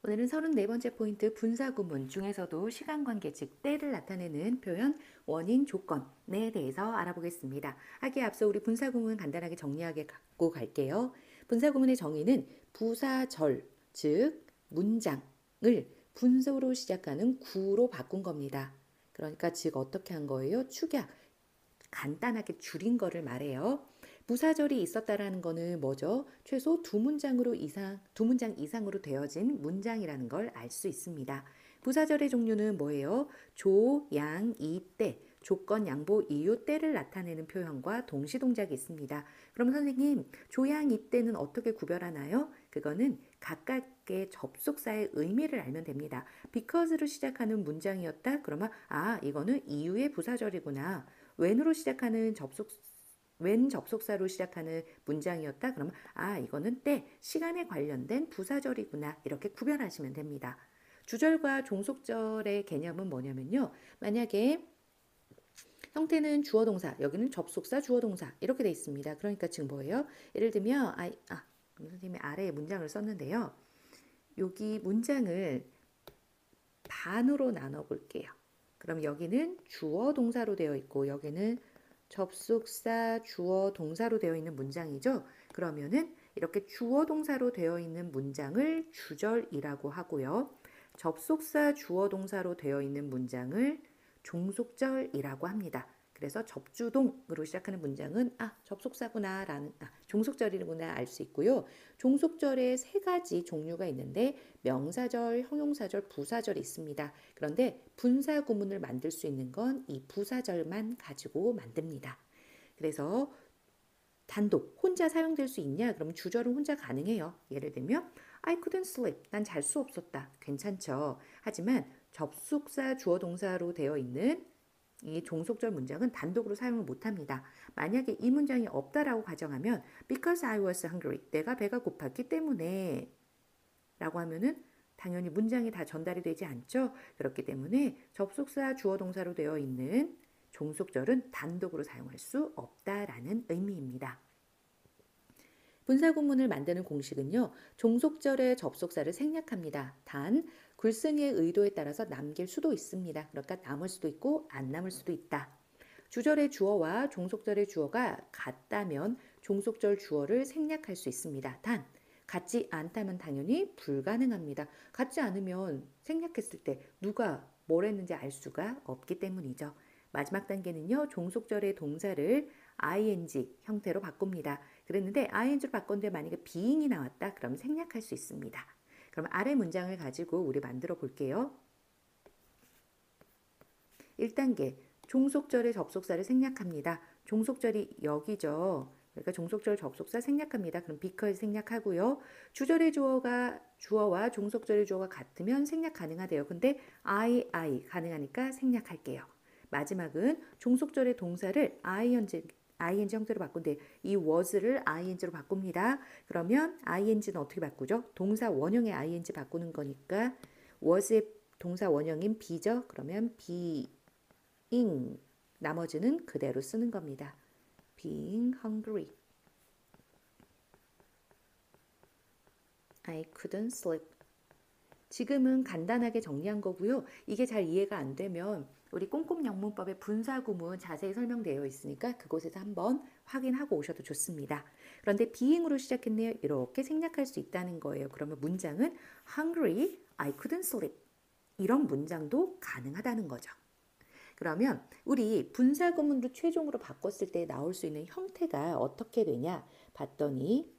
오늘은 34번째 포인트 분사구문 중에서도 시간관계 즉 때를 나타내는 표현 원인 조건에 대해서 알아보겠습니다. 하기에 앞서 우리 분사구문 간단하게 정리하게 갖고 갈게요. 분사구문의 정의는 부사절 즉 문장을 분소로 시작하는 구로 바꾼 겁니다. 그러니까 즉 어떻게 한 거예요? 축약 간단하게 줄인 거를 말해요. 부사절이 있었다라는 거는 뭐죠? 최소 두 문장 이상으로 되어진 문장이라는 걸 알 수 있습니다. 부사절의 종류는 뭐예요? 조, 양, 이, 때, 조건, 양보, 이유, 때를 나타내는 표현과 동시 동작이 있습니다. 그럼 선생님, 조, 양, 이, 때는 어떻게 구별하나요? 그거는 각각의 접속사의 의미를 알면 됩니다. because로 시작하는 문장이었다? 그러면 이거는 이유의 부사절이구나. when으로 시작하는 when 접속사로 시작하는 문장이었다. 그러면 이거는 때, 시간에 관련된 부사절이구나. 이렇게 구별하시면 됩니다. 주절과 종속절의 개념은 뭐냐면요. 만약에 형태는 주어 동사, 여기는 접속사 주어 동사 이렇게 돼 있습니다. 그러니까 지금 뭐예요? 예를 들면 선생님이 아래에 문장을 썼는데요. 여기 문장을 반으로 나눠 볼게요. 그럼 여기는 주어 동사로 되어 있고 여기는 접속사 주어 동사로 되어 있는 문장이죠. 그러면은 이렇게 주어 동사로 되어 있는 문장을 주절이라고 하고요. 접속사 주어 동사로 되어 있는 문장을 종속절이라고 합니다. 그래서 접주동으로 시작하는 문장은 접속사구나 라는 종속절이구나 알 수 있고요. 종속절에 세 가지 종류가 있는데 명사절, 형용사절, 부사절이 있습니다. 그런데 분사 구문을 만들 수 있는 건 이 부사절만 가지고 만듭니다. 그래서 단독 혼자 사용될 수 있냐? 그럼 주절은 혼자 가능해요. 예를 들면 I couldn't sleep. 난 잘 수 없었다. 괜찮죠. 하지만 접속사 주어 동사로 되어 있는 이 종속절 문장은 단독으로 사용을 못합니다. 만약에 이 문장이 없다라고 가정하면 because I was hungry. 내가 배가 고팠기 때문에 라고 하면은 당연히 문장이 다 전달이 되지 않죠. 그렇기 때문에 접속사 주어 동사로 되어 있는 종속절은 단독으로 사용할 수 없다라는 의미입니다. 분사구문을 만드는 공식은요. 종속절의 접속사를 생략합니다. 단 글쓴이의 의도에 따라서 남길 수도 있습니다. 그러니까 남을 수도 있고 안 남을 수도 있다. 주절의 주어와 종속절의 주어가 같다면 종속절 주어를 생략할 수 있습니다. 단 같지 않다면 당연히 불가능합니다. 같지 않으면 생략했을 때 누가 뭘 했는지 알 수가 없기 때문이죠. 마지막 단계는요. 종속절의 동사를 ing 형태로 바꿉니다. 그랬는데 ing로 바꿨는데 만약에 being이 나왔다. 그럼 생략할 수 있습니다. 그럼 아래 문장을 가지고 우리 만들어 볼게요. 1단계 종속절의 접속사를 생략합니다. 종속절이 여기죠. 그러니까 종속절 접속사 생략합니다. 그럼 because 생략하고요. 주절의 주어와 종속절의 주어가 같으면 생략 가능하대요. 근데 I 가능하니까 생략할게요. 마지막은 종속절의 동사를 ing 형태로 바꾼대. 이 was를 ing로 바꿉니다. 그러면 ing는 어떻게 바꾸죠? 동사 원형의 ing 바꾸는 거니까 was의 동사 원형인 be죠. 그러면 being 나머지는 그대로 쓰는 겁니다. being hungry. I couldn't sleep. 지금은 간단하게 정리한 거고요. 이게 잘 이해가 안 되면 우리 꼼꼼영문법의 분사구문 자세히 설명되어 있으니까 그곳에서 한번 확인하고 오셔도 좋습니다. 그런데 being으로 시작했네요. 이렇게 생략할 수 있다는 거예요. 그러면 문장은 hungry, I couldn't sleep. 이런 문장도 가능하다는 거죠. 그러면 우리 분사구문으로 최종으로 바꿨을 때 나올 수 있는 형태가 어떻게 되냐 봤더니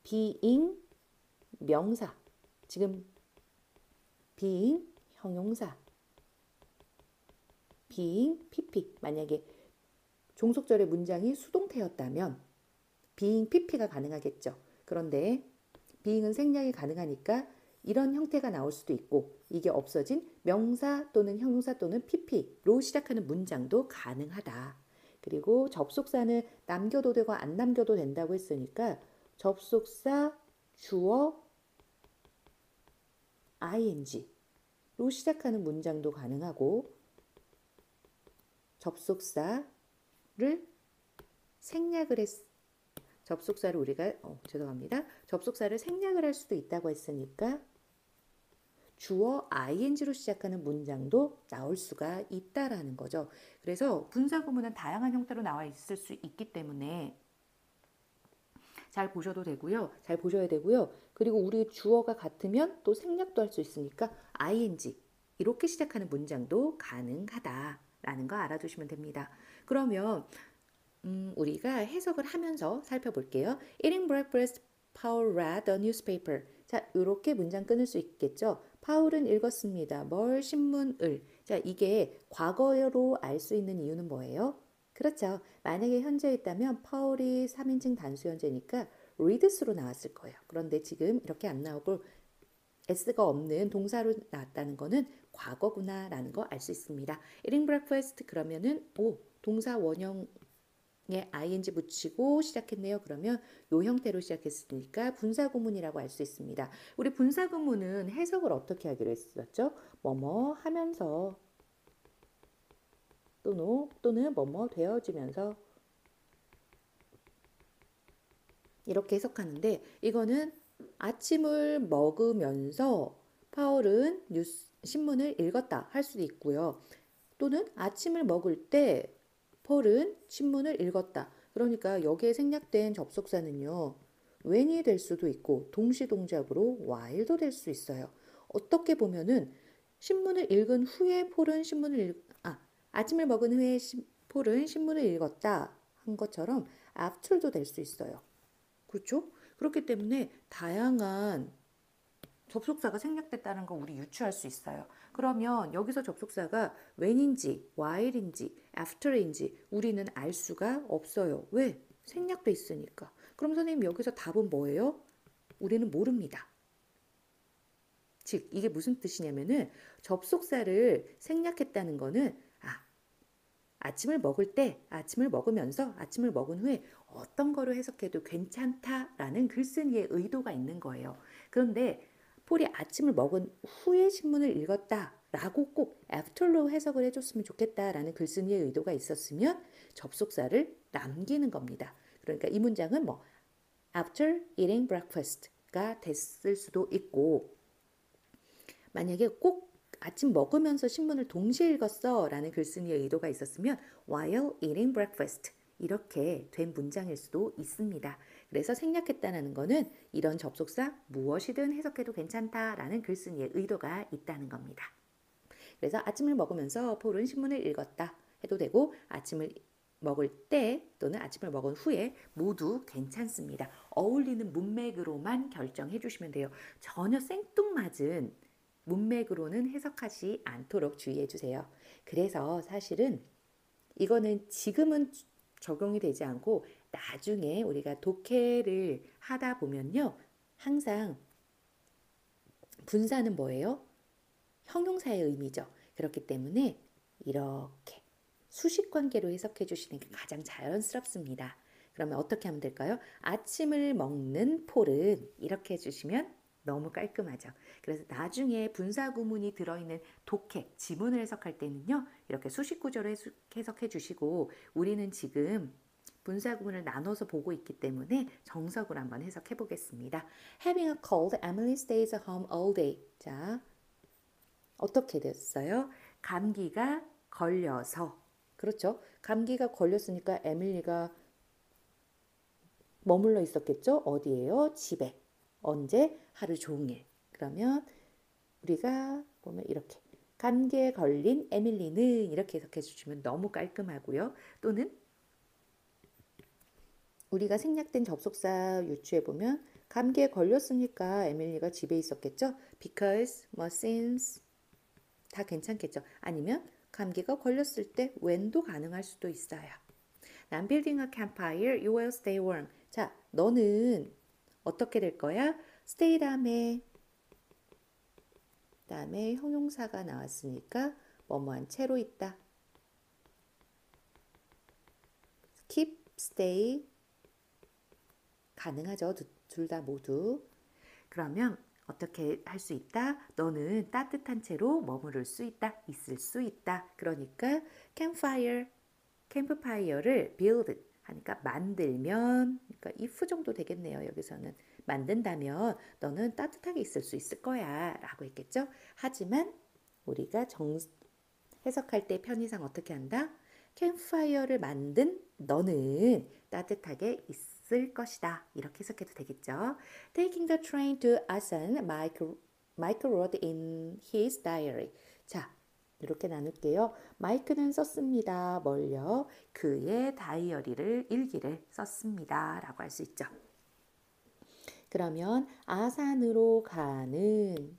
being 명사, 지금 being 형용사, being pp. 만약에 종속절의 문장이 수동태였다면 being pp가 가능하겠죠. 그런데 being은 생략이 가능하니까 이런 형태가 나올 수도 있고 이게 없어진 명사 또는 형용사 또는 pp로 시작하는 문장도 가능하다. 그리고 접속사는 남겨도 되고 안 남겨도 된다고 했으니까 접속사 주어 ing로 시작하는 문장도 가능하고 접속사를 생략을 접속사를 우리가 죄송합니다. 접속사를 생략을 할 수도 있다고 했으니까 주어 ing로 시작하는 문장도 나올 수가 있다라는 거죠. 그래서 분사구문은 다양한 형태로 나와 있을 수 있기 때문에 잘 보셔도 되고요. 잘 보셔야 되고요. 그리고 우리 주어가 같으면 또 생략도 할 수 있으니까 ing 이렇게 시작하는 문장도 가능하다라는 거 알아두시면 됩니다. 그러면 우리가 해석을 하면서 살펴볼게요. Eating breakfast, Paul read the newspaper. 자, 이렇게 문장 끊을 수 있겠죠. 파울은 읽었습니다. 뭘? 신문을. 자, 이게 과거로 알 수 있는 이유는 뭐예요? 그렇죠. 만약에 현재에 있다면 파울이 3인칭 단수 현재니까 reads로 나왔을 거예요. 그런데 지금 이렇게 안 나오고 s가 없는 동사로 나왔다는 거는 과거구나라는 거 알 수 있습니다. Eating breakfast 그러면은 동사 원형에 ing 붙이고 시작했네요. 그러면 요 형태로 시작했으니까 분사구문이라고 알 수 있습니다. 우리 분사구문은 해석을 어떻게 하기로 했었죠? 뭐뭐 하면서 또는 뭐뭐 되어지면서 이렇게 해석하는데 이거는 아침을 먹으면서 파울은 신문을 읽었다 할 수도 있고요. 또는 아침을 먹을 때 폴은 신문을 읽었다. 그러니까 여기에 생략된 접속사는요. when이 될 수도 있고 동시동작으로 while도 될 수 있어요. 어떻게 보면은 신문을 읽은 후에 폴은 아침을 먹은 후에 폴은 신문을 읽었다 한 것처럼 after도 될 수 있어요. 그렇죠? 그렇기 때문에 다양한 접속사가 생략됐다는 거 우리 유추할 수 있어요. 그러면 여기서 접속사가 when인지, while인지, after인지 우리는 알 수가 없어요. 왜? 생략돼 있으니까. 그럼 선생님 여기서 답은 뭐예요? 우리는 모릅니다. 즉 이게 무슨 뜻이냐면은 접속사를 생략했다는 거는 아침을 먹을 때, 아침을 먹으면서, 아침을 먹은 후에 어떤 거로 해석해도 괜찮다라는 글쓴이의 의도가 있는 거예요. 그런데 폴이 아침을 먹은 후에 신문을 읽었다라고 꼭 after로 해석을 해줬으면 좋겠다라는 글쓴이의 의도가 있었으면 접속사를 남기는 겁니다. 그러니까 이 문장은 after eating breakfast가 됐을 수도 있고 만약에 꼭 아침 먹으면서 신문을 동시에 읽었어 라는 글쓴이의 의도가 있었으면 while eating breakfast 이렇게 된 문장일 수도 있습니다. 그래서 생략했다는 거는 이런 접속사 무엇이든 해석해도 괜찮다라는 글쓴이의 의도가 있다는 겁니다. 그래서 아침을 먹으면서 폴은 신문을 읽었다 해도 되고 아침을 먹을 때 또는 아침을 먹은 후에 모두 괜찮습니다. 어울리는 문맥으로만 결정해 주시면 돼요. 전혀 생뚱맞은 문맥으로는 해석하지 않도록 주의해 주세요. 그래서 사실은 이거는 지금은 적용이 되지 않고 나중에 우리가 독해를 하다 보면요. 항상 분사는 뭐예요? 형용사의 의미죠. 그렇기 때문에 이렇게 수식 관계로 해석해 주시는 게 가장 자연스럽습니다. 그러면 어떻게 하면 될까요? 아침을 먹는 폴은 이렇게 해주시면 너무 깔끔하죠. 그래서 나중에 분사구문이 들어있는 독해, 지문을 해석할 때는요. 이렇게 수식 구조로 해석해 주시고 우리는 지금 분사구문을 나눠서 보고 있기 때문에 정석으로 한번 해석해 보겠습니다. Having a cold, Emily stays at home all day. 자, 어떻게 됐어요? 감기가 걸려서. 그렇죠? 감기가 걸렸으니까 에밀리가 머물러 있었겠죠? 어디예요? 집에. 언제? 하루 종일. 그러면 우리가 보면 이렇게 감기에 걸린 에밀리는 이렇게 해석해 주시면 너무 깔끔하고요. 또는 우리가 생략된 접속사 유추해 보면 감기에 걸렸으니까 에밀리가 집에 있었겠죠? Because, since 다 괜찮겠죠? 아니면 감기가 걸렸을 때 when도 가능할 수도 있어요. I'm building a campfire, you will stay warm. 자, 너는 어떻게 될 거야? stay 다음에 형용사가 나왔으니까 뭐뭐한 채로 있다. keep, stay 가능하죠. 둘 다 모두. 그러면 어떻게 할 수 있다? 너는 따뜻한 채로 머무를 수 있다. 있을 수 있다. 그러니까 campfire를 build 하니까 만들면, 그러니까 if 정도 되겠네요. 여기서는 만든다면 너는 따뜻하게 있을 수 있을 거야 라고 했겠죠. 하지만 우리가 해석할 때 편의상 어떻게 한다? 캠프파이어를 만든 너는 따뜻하게 있을 것이다. 이렇게 해석해도 되겠죠. Taking the train to Asan, Mike wrote in his diary. 자, 이렇게 나눌게요. 마이크는 썼습니다. 뭘요? 그의 다이어리를, 일기를 썼습니다. 라고 할 수 있죠. 그러면 아산으로 가는,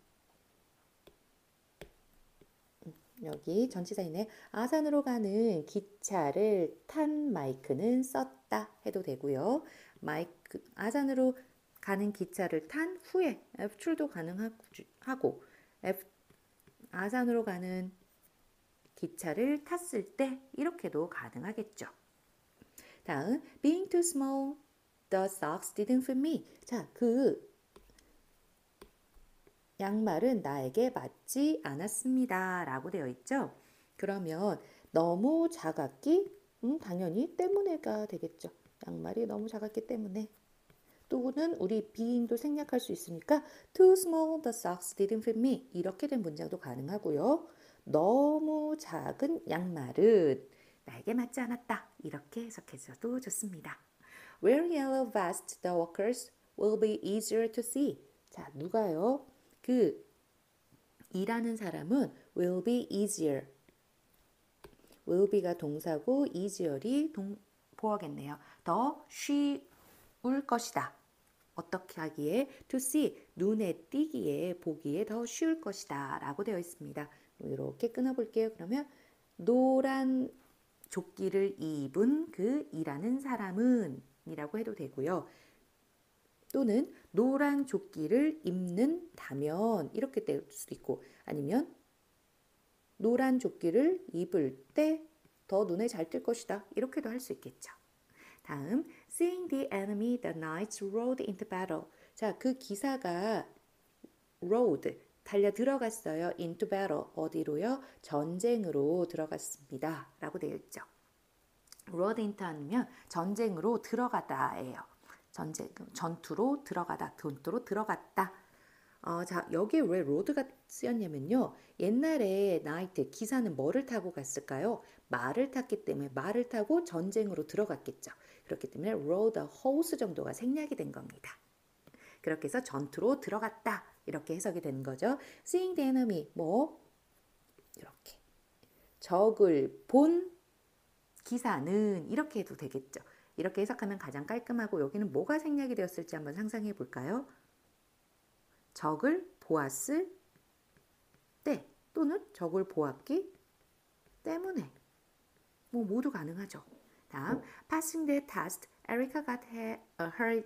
여기 전치사이네. 아산으로 가는 기차를 탄 마이크는 썼다 해도 되고요. 아산으로 가는 기차를 탄 후에 F출도 가능하고 아산으로 가는 기차를 탔을 때 이렇게도 가능하겠죠. 다음, being too small, the socks didn't fit me. 자, 그 양말은 나에게 맞지 않았습니다. 라고 되어 있죠. 그러면 너무 작았기? 당연히 때문에가 되겠죠. 양말이 너무 작았기 때문에. 또는 우리 being도 생략할 수 있으니까 too small, the socks didn't fit me. 이렇게 된 문장도 가능하고요. 너무 작은 양말은 나에게 맞지 않았다. 이렇게 해석해줘도 좋습니다. Wearing yellow vests, the workers will be easier to see. 자, 누가요? 그 일하는 사람은 will be easier. will be가 동사고 easier이 보어겠네요. 더 쉬울 것이다. 어떻게 하기에? to see, 눈에 띄기에, 보기에 더 쉬울 것이다 라고 되어 있습니다. 이렇게 끊어볼게요. 그러면 노란 조끼를 입은 그 일하는 사람은 이라고 해도 되고요. 또는 노란 조끼를 입는다면 이렇게 될 수도 있고, 아니면 노란 조끼를 입을 때 더 눈에 잘 띌 것이다. 이렇게도 할 수 있겠죠. 다음, seeing the enemy, the knights rode into battle. 자, 그 기사가 rode, 달려 들어갔어요. into battle, 어디로요? 전쟁으로 들어갔습니다. 라고 되어 있죠. rode into 하면 전쟁으로 들어가다예요. 전투로 들어가다, 전투로 들어갔다. 자, 여기에 왜 로드가 쓰였냐면요. 옛날에 나이트, 기사는 뭐를 타고 갔을까요? 말을 탔기 때문에 말을 타고 전쟁으로 들어갔겠죠. 그렇기 때문에 rode a horse 정도가 생략이 된 겁니다. 그렇게 해서 전투로 들어갔다. 이렇게 해석이 되는 거죠. Seeing the enemy, 이렇게. 적을 본 기사는 이렇게 해도 되겠죠. 이렇게 해석하면 가장 깔끔하고, 여기는 뭐가 생략이 되었을지 한번 상상해 볼까요? 적을 보았을 때 또는 적을 보았기 때문에 모두 가능하죠. 다음, passing the test, Erica got her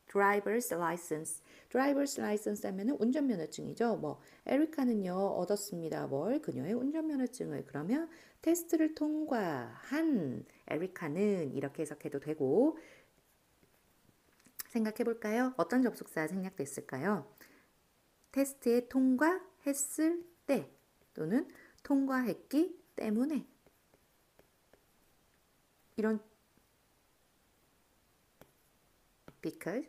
driver's license. driver's license 하면은 운전면허증이죠. 에리카는요 얻었습니다. 그녀의 운전면허증을. 그러면 테스트를 통과한 에리카는 이렇게 해석해도 되고, 생각해 볼까요? 어떤 접속사 생략됐을까요? 테스트에 통과했을 때 또는 통과했기 때문에, 이런 because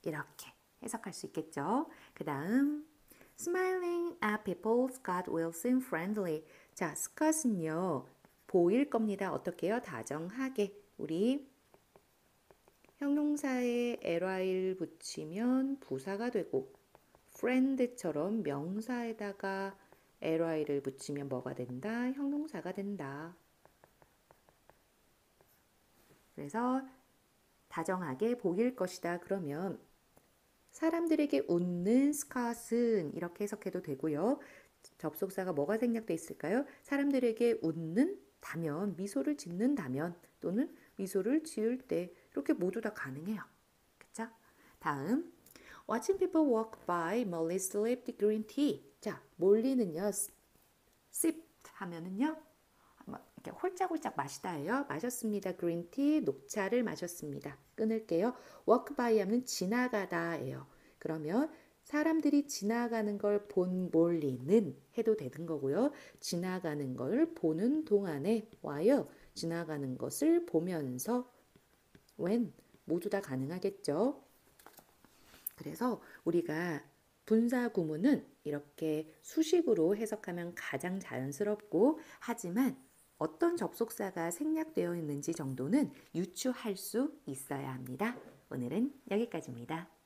이렇게 해석할 수 있겠죠. 그 다음, smiling at people, Scott will seem friendly. 자, Scott은요 보일 겁니다. 어떻게 해요? 다정하게. 우리 형용사에 ly를 붙이면 부사가 되고, friend처럼 명사에다가 ly를 붙이면 뭐가 된다? 형용사가 된다. 그래서 다정하게 보일 것이다. 그러면 사람들에게 웃는 스캇은 이렇게 해석해도 되고요. 접속사가 뭐가 생략돼 있을까요? 사람들에게 웃는다면, 미소를 짓는다면, 또는 미소를 지을 때, 이렇게 모두 다 가능해요. 그쵸? 다음, watching people walk by, Molly sipped green tea. 자, 몰리는요, sip 하면은요, 이렇게 홀짝홀짝 마시다예요. 마셨습니다. 그린티, 녹차를 마셨습니다. 끊을게요. walk by 하면 지나가다예요. 그러면 사람들이 지나가는 걸 본 몰리는 해도 되는 거고요. 지나가는 걸 보는 동안에 와요. 지나가는 것을 보면서 when 모두 다 가능하겠죠. 그래서 우리가 분사 구문은 이렇게 수식으로 해석하면 가장 자연스럽고, 하지만 어떤 접속사가 생략되어 있는지 정도는 유추할 수 있어야 합니다. 오늘은 여기까지입니다.